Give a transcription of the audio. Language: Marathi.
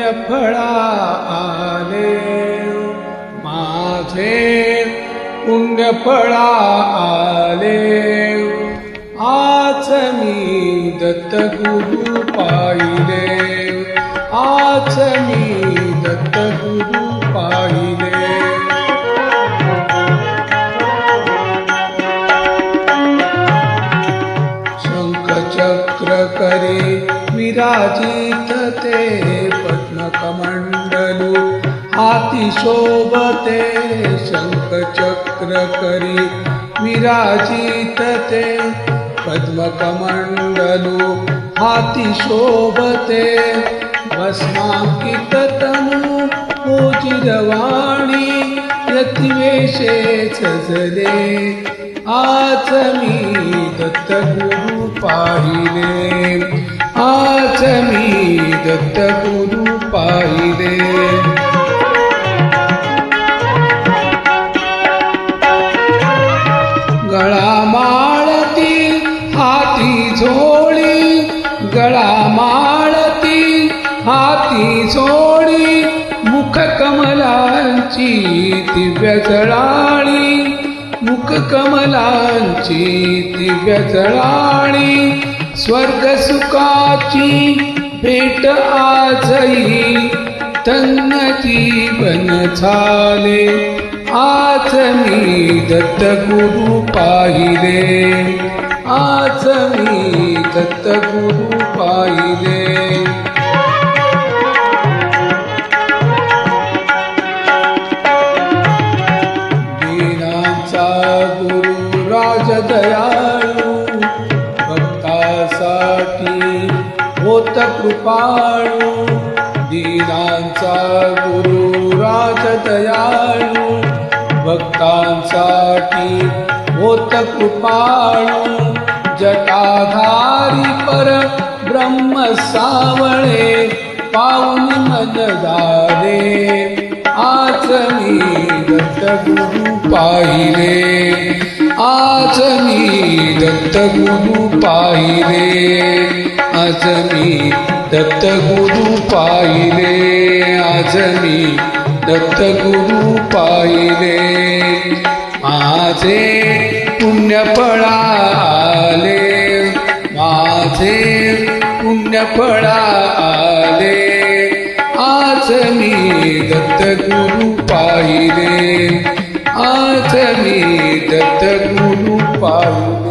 पुण्यफळा आले माझे पुण्यफळा आले आज मी दत्तगुरु पाहिले आज मी दत्तगुरु पाहिले शंखचक्र करी विराजित ते पद्मकमंडलू हाती शोभते शंखचक्र करी विराजित ते पद्मकमंडलू हाती शोभते भस्मांकित तनू मोजिरवाणी यतिवेशे सजले आज मी दत्तगुरु पाहिले आज मी दत्तगुरु पाहिले गळा माळती हाती झोळी गळा माळती हाती झोळी मुख कमलांची दिव्य जळाळी मुख कमलांची दिव्य जळाळी स्वर्ग सुखाची भेट आजही धन्य जीवन झाले आज मी दत्तगुरु पाहिले आज मी दत्तगुरु पाहिले दीनांचा गुरु राजदयाळू भक्तासाठी होत कृपाळू दीनांचा गुरु राजदयाळू भक्तांसाठी होत कृपाळू जटाधारी पर ब्रह्म सावळे पाऊन मन दारे आज मी दत्तगुरु पाहिले आज मी दत्तगुरु पाहिले आज मी दत्तगुरु पाहिले आज मी दत्तगुरु पाहिले माझे पुण्यफळा आले माझे पुण्यफळा आले आज मी दत्तगुरु पाहिले आज मी दत्तगुरु पाहिले